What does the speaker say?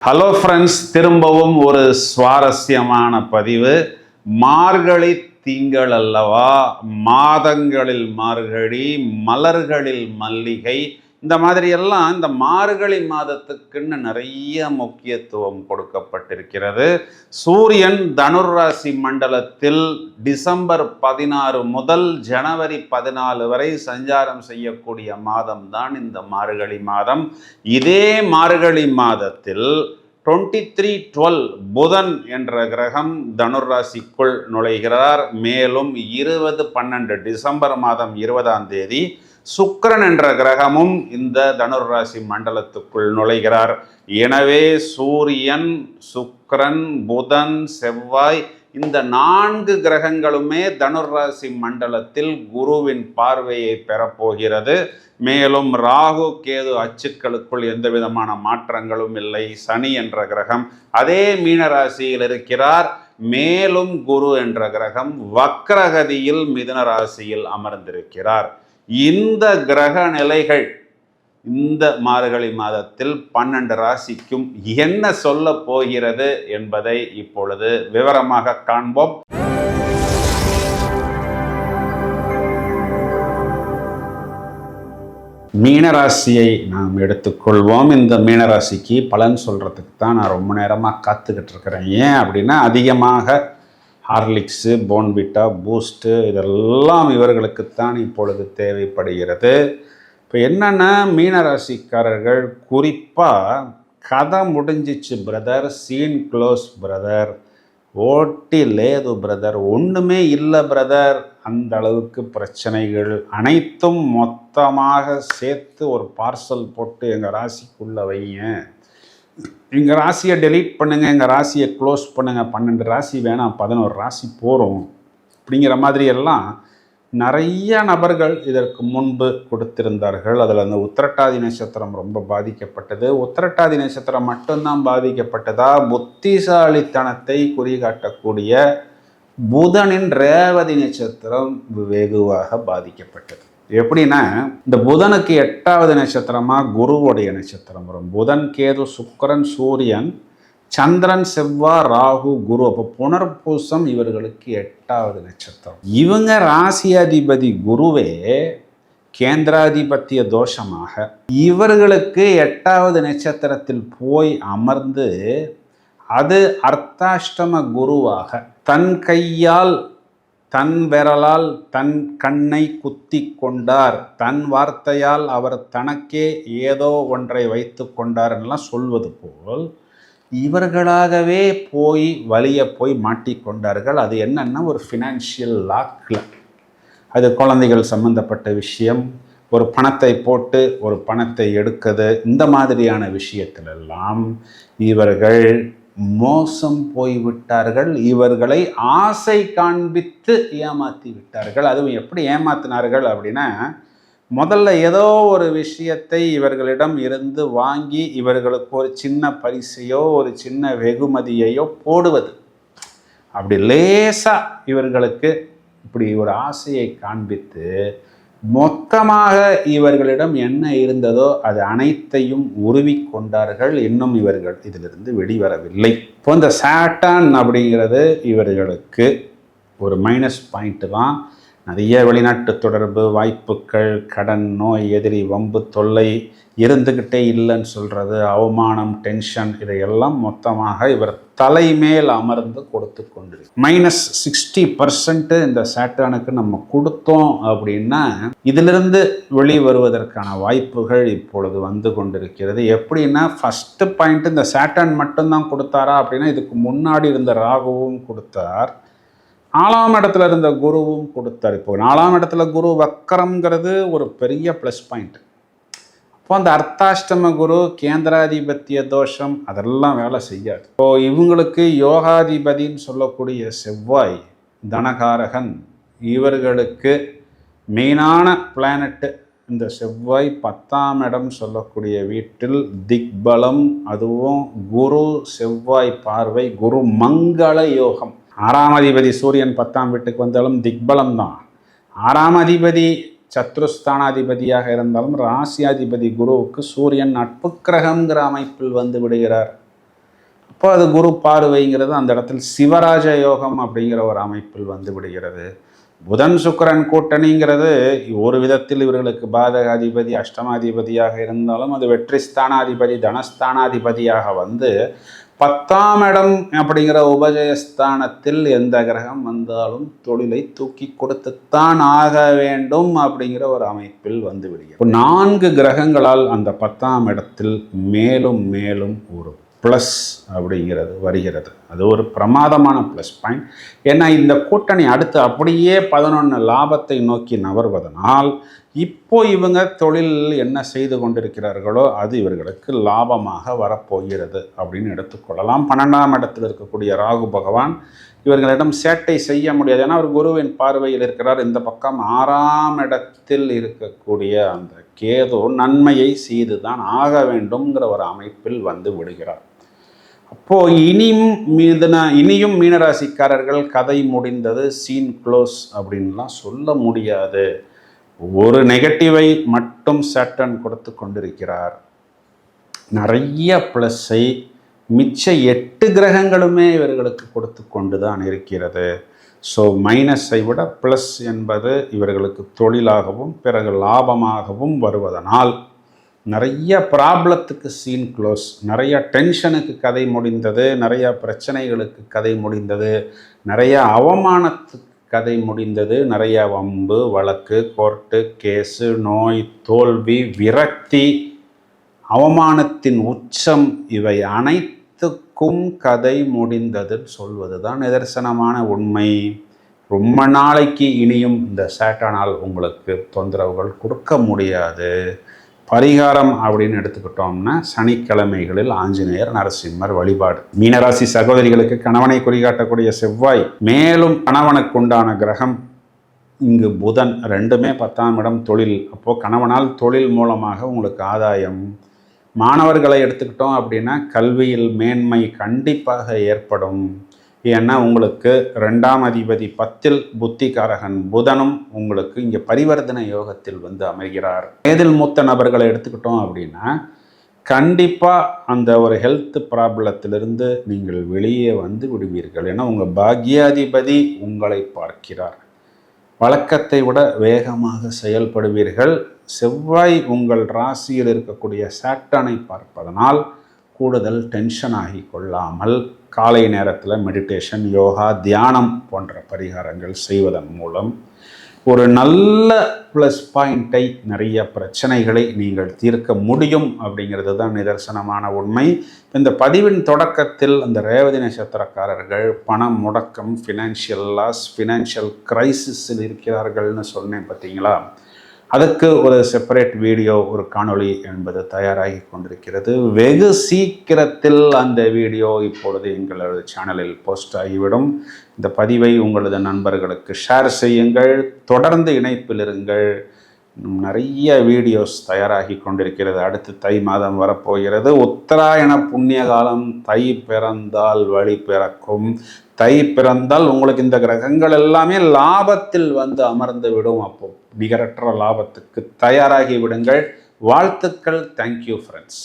Hello friends, திரும்பவும் ஒரு சுவாரஸ்யமான பதிவு. மார்கழி திங்கள் அல்லவா, மாதங்களில் மார்கழி, மலர்களில் மல்லிகை, இந்த மாதிரியெல்லாம் இந்த மார்கழி மாதத்துக்குன்னு நிறைய முக்கியத்துவம் கொடுக்கப்பட்டிருக்கிறது. சூரியன் தனுர் ராசி மண்டலத்தில் டிசம்பர் 16 முதல் ஜனவரி 14 வரை சஞ்சாரம் செய்யக்கூடிய மாதம் தான் இந்த மார்கழி மாதம். இதே மார்கழி மாதத்தில் 23/12 புதன் என்ற கிரகம் தனுர் ராசிக்குள் நுழைகிறார். மேலும் 20/12 டிசம்பர் மாதம் 20ஆம் தேதி சுக்கிரன் என்ற கிரகமும் இந்த தனுர் ராசி மண்டலத்துக்குள் நுழைகிறார். எனவே சூரியன், சுக்கிரன், புதன், செவ்வாய் இந்த 4 கிரகங்களுமே தனுர் ராசி மண்டலத்தில் குருவின் பார்வையை பெறப்போகிறது. மேலும் ராகு கேது அச்சுக்களுக்குள் எந்த விதமான மாற்றங்களும் இல்லை. சனி என்ற கிரகம் அதே மீனராசியில் இருக்கிறார். மேலும் குரு என்ற கிரகம் வக்ரகதியில் மிதுன ராசியில் அமர்ந்திருக்கிறார். இந்த கிரக நிலைகள் இந்த மார்கழி மாதத்தில் 12 ராசிக்கும் என்ன சொல்ல போகிறது என்பதை இப்பொழுது விவரமாக காண்போம். மீனராசியை நாம் எடுத்துக்கொள்வோம். இந்த மீனராசிக்கு பலன் சொல்கிறதுக்கு தான் நான் ரொம்ப நேரமாக காத்துக்கிட்டு இருக்கிறேன். ஏன் அப்படின்னா, அதிகமாக ஹார்லிக்ஸு, போன்விட்டா, பூஸ்ட்டு இதெல்லாம் இவர்களுக்குத்தான் இப்பொழுது தேவைப்படுகிறது. இப்போ என்னென்னா, மீனராசிக்காரர்கள் குறிப்பாக கதை முடிஞ்சிச்சு பிரதர், சீன் க்ளோஸ் பிரதர், ஓட்டி லேது பிரதர், ஒன்றுமே இல்லை பிரதர், அந்த அளவுக்கு பிரச்சனைகள் அனைத்தும் மொத்தமாக சேர்த்து ஒரு பார்சல் போட்டு எங்கள் ராசிக்குள்ளே வைங்க, எங்கள் ராசியை டெலீட் பண்ணுங்கள், எங்கள் ராசியை க்ளோஸ் பண்ணுங்கள், 12 ராசி வேணாம் 11 ராசி போகிறோம் அப்படிங்கிற மாதிரி எல்லாம் நிறைய நபர்கள் இதற்கு முன்பு கொடுத்திருந்தார்கள். அதில் அந்த உத்திரட்டாதி நட்சத்திரம் ரொம்ப பாதிக்கப்பட்டது. உத்திரட்டாதி நட்சத்திரம் மட்டும்தான் பாதிக்கப்பட்டதா? புத்திசாலித்தனத்தை குறிகாட்டக்கூடிய புதனின் ரேவதி நட்சத்திரம் வெகுவாக பாதிக்கப்பட்டது. எப்படின்னா, இந்த புதனுக்கு 8வது நட்சத்திரமாக குருவுடைய நட்சத்திரம் வரும். புதன், கேது, சுக்கிரன், சூரியன், சந்திரன், செவ்வாய், ராகு, குரு. அப்போ புனர்பூசம் இவர்களுக்கு 8வது நட்சத்திரம். இவங்க ராசியாதிபதி குருவே கேந்திராதிபத்திய தோஷமாக இவர்களுக்கு 8வது நட்சத்திரத்தில் போய் அமர்ந்து அது அர்த்தாஷ்டம குருவாக தன் கையால் தன் விரலால் தன் கண்ணை குத்தி கொண்டார், தன் வார்த்தையால் அவர் தனக்கே ஏதோ ஒன்றை வைத்து கொண்டார்லாம் சொல்வது போல் இவர்களாகவே போய் வலிய போய் மாட்டிக்கொண்டார்கள். அது என்னன்னா, ஒரு ஃபினான்ஷியல் லாக்கில், அது குழந்தைகள் சம்பந்தப்பட்ட விஷயம், ஒரு பணத்தை போட்டு ஒரு பணத்தை எடுக்கிறது, இந்த மாதிரியான விஷயத்திலெல்லாம் இவர்கள் மோசம் போய்விட்டார்கள். இவர்களை ஆசை காண்பித்து ஏமாற்றி விட்டார்கள். அதுவும் எப்படி ஏமாத்தினார்கள் அப்படின்னா, முதல்ல ஏதோ ஒரு விஷயத்தை இவர்களிடம் இருந்து வாங்கி இவர்களுக்கு ஒரு சின்ன பரிசையோ ஒரு சின்ன வெகுமதியையோ போடுவது. அப்படி லேசாக இவர்களுக்கு இப்படி ஒரு ஆசையை காண்பித்து மொத்தமாக இவர்களிடம் என்ன இருந்ததோ அது அனைத்தையும் உருவி கொண்டார்கள். இன்னும் இவர்கள் இதிலிருந்து வெளிவரவில்லை. இப்போ இந்த சாட்டான் அப்படிங்கிறது இவர்களுக்கு ஒரு மைனஸ் பாயிண்ட் தான். நிறைய வெளிநாட்டு தொடர்பு வாய்ப்புகள், கடன், நோய், எதிரி, வம்பு, தொல்லை இருந்துக்கிட்டே இல்லைன்னு சொல்கிறது, அவமானம், டென்ஷன், இதையெல்லாம் மொத்தமாக இவர் தலைமேல் அமர்ந்து கொடுத்து கொண்டு -60% இந்த சாட்டானுக்கு நம்ம கொடுத்தோம் அப்படின்னா இதிலிருந்து வெளிவருவதற்கான வாய்ப்புகள் இப்பொழுது வந்து கொண்டிருக்கிறது. எப்படின்னா, ஃபஸ்ட்டு பாயிண்ட் இந்த சாட்டான் மட்டும்தான் கொடுத்தாரா அப்படின்னா, இதுக்கு முன்னாடி இருந்த ராகுவும் கொடுத்தார், 4ஆம் இடத்துல இருந்த குருவும் கொடுத்தார். இப்போ 4ஆம் இடத்துல குரு வக்கரம்ங்கிறது ஒரு பெரிய ப்ளஸ் பாயிண்ட். அப்போ அந்த அர்த்தாஷ்டம குரு, கேந்திராதிபத்திய தோஷம் அதெல்லாம் வேலை செய்யாது. இப்போ இவங்களுக்கு யோகாதிபதின்னு சொல்லக்கூடிய செவ்வாய், தனகாரகன், இவர்களுக்கு மெயினான பிளானட்டு இந்த செவ்வாய் 10ஆம் இடம் சொல்லக்கூடிய வீட்டில் திக்பலம், அதுவும் குரு செவ்வாய் பார்வை, குரு மங்கள யோகம். 6ஆம் அதிபதி சூரியன் 10ஆம் வீட்டுக்கு வந்தாலும் திக்பலம் தான். 6ஆம் அதிபதி சத்ருஸ்தானாதிபதியாக இருந்தாலும் ராசியாதிபதி குருவுக்கு சூரியன் நட்பு கிரகங்கிற அமைப்பில் வந்து விடுகிறார். அப்போ அது குரு பார்வைங்கிறது அந்த இடத்தில் சிவராஜ யோகம் அப்படிங்கிற ஒரு அமைப்பில் வந்து விடுகிறது. புதன் சுக்கிரன் கூட்டணிங்கிறது ஒரு விதத்தில் இவர்களுக்கு பாதகாதிபதி அஷ்டமாதிபதியாக இருந்தாலும் அது வெற்றி ஸ்தானாதிபதி தனஸ்தானாதிபதியாக வந்து 10ஆம் இடம் அப்படிங்கிற உபஜயஸ்தானத்தில் எந்த கிரகம் வந்தாலும் தொழிலை தூக்கி கொடுத்துத்தான் ஆக வேண்டும் அப்படிங்கிற ஒரு அமைப்பில் வந்து விடுகிறது. 4 கிரகங்களால் அந்த 10ஆம் இடத்தில் மேலும் மேலும் ஒரு ப்ளஸ் அப்படிங்கிறது வருகிறது. அது ஒரு பிரமாதமான ப்ளஸ் பாயிண்ட். ஏன்னா இந்த கூட்டணி அடுத்து அப்படியே 11 லாபத்தை நோக்கி நகர்வதனால் இப்போ இவங்க தொழில் என்ன செய்து கொண்டிருக்கிறார்களோ அது இவர்களுக்கு லாபமாக வரப்போகிறது அப்படின்னு எடுத்துக்கொள்ளலாம். 12ஆம் இடத்தில் இருக்கக்கூடிய ராகு பகவான் இவர்களிடம் சேட்டை செய்ய முடியாது. ஏன்னா அவர் குருவின் பார்வையில் இருக்கிறார். இந்த பக்கம் 6ஆம் இடத்தில் இருக்கக்கூடிய அந்த கேது நன்மையை செய்து தான் ஆக வேண்டும்ங்கிற ஒரு அமைப்பில் வந்து விடுகிறார். அப்போது இனியும் மீனராசிக்காரர்கள் கதை முடிந்தது, சீன் க்ளோஸ் அப்படின்லாம் சொல்ல முடியாது. ஒரு நெகட்டிவை மட்டும் சேட்டன் கொடுத்து கொண்டிருக்கிறார். நிறைய ப்ளஸ்ஸை மிச்ச 8 கிரகங்களுமே இவர்களுக்கு கொடுத்து கொண்டு தான் இருக்கிறது. ஸோ மைனஸை விட ப்ளஸ் என்பது இவர்களுக்கு தொழிலாகவும் பிறகு லாபமாகவும் வருவதனால் நிறைய ப்ராப்ளத்துக்கு சீன் க்ளோஸ், நிறைய டென்ஷனுக்கு கதை முடிந்தது, நிறைய பிரச்சனைகளுக்கு கதை முடிந்தது, நிறைய அவமானத்துக்கு கதை முடிந்தது, நிறைய வம்பு வழக்கு கோர்ட்டு கேஸு நோய் தோல்வி விரக்தி அவமானத்தின் உச்சம் இவை அனைத்துக்கும் கதை முடிந்ததுன்னு சொல்வது தான் நிதர்சனமான உண்மை. ரொம்ப நாளைக்கு இனியும் இந்த சேட்டனால் உங்களுக்கு தொந்தரவுகள் கொடுக்க முடியாது. பரிகாரம் அப்படின்னு எடுத்துக்கிட்டோம்னா சனிக்கிழமைகளில் ஆஞ்சநேயர் நரசிம்மர் வழிபாடு. மீனராசி சகோதரிகளுக்கு கணவனை குறிகாட்டக்கூடிய செவ்வாய், மேலும் கணவனுக்கு உண்டான கிரகம் இங்கு புதன், ரெண்டுமே 10ஆம் இடம் தொழில். அப்போது கணவனால் தொழில் மூலமாக உங்களுக்கு ஆதாயம். மாணவர்களை எடுத்துக்கிட்டோம் அப்படின்னா கல்வியில் மேன்மை கண்டிப்பாக ஏற்படும். ஏன்னா உங்களுக்கு 2ஆம் அதிபதி 10இல் புத்திகாரகன் புதனும் உங்களுக்கு இங்கே பரிவர்த்தனை யோகத்தில் வந்து அமைகிறார். வயதில் மூத்த நபர்களை எடுத்துக்கிட்டோம் அப்படின்னா கண்டிப்பாக அந்த ஒரு ஹெல்த் ப்ராப்ளத்திலிருந்து நீங்கள் வெளியே வந்து விடுவீர்கள். ஏன்னா உங்கள் பாக்யாதிபதி உங்களை பார்க்கிறார். வழக்கத்தை விட வேகமாக செயல்படுவீர்கள். செவ்வாய் உங்கள் ராசியில் இருக்கக்கூடிய சாட்டனை பார்ப்பதனால் கூடுதல் டென்ஷன் ஆகி கொள்ளாமல் காலை நேரத்தில் மெடிடேஷன் யோகா தியானம் போன்ற பரிகாரங்கள் செய்வதன் மூலம் ஒரு நல்ல ப்ளஸ் பாயிண்ட்டை, நிறைய பிரச்சனைகளை நீங்கள் தீர்க்க முடியும் அப்படிங்கிறது தான் நிதர்சனமான உண்மை. இந்த பதிவின் தொடக்கத்தில் அந்த ரேவதி நட்சத்திரக்காரர்கள் பணம் முடக்கம், ஃபினான்ஷியல் லாஸ், ஃபினான்ஷியல் கிரைசிஸில் இருக்கிறார்கள்னு சொன்னேன் பார்த்தீங்களா? அதுக்கு ஒரு செப்பரேட் வீடியோ, ஒரு காணொளி என்பது தயாராகி கொண்டிருக்கிறது. வெகு சீக்கிரத்தில் அந்த வீடியோ இப்பொழுது எங்களது சேனலில் போஸ்ட் ஆகிவிடும். இந்த பதிவை உங்களது நண்பர்களுக்கு ஷேர் செய்யுங்கள். தொடர்ந்து இணைப்பில் இருங்கள். நிறைய வீடியோஸ் தயாராகி கொண்டிருக்கிறது. அடுத்து தை மாதம் வரப்போகிறது. உத்தராயண புண்ணிய காலம். தை பிறந்தால் வழி பிறக்கும். தை பிறந்தால் உங்களுக்கு இந்த கிரகங்கள் எல்லாமே லாபத்தில் வந்து அமர்ந்து விடும். அப்போ நிகரற்ற லாபத்துக்கு தயாராகி விடுங்கள். வாழ்த்துக்கள். Thank you friends.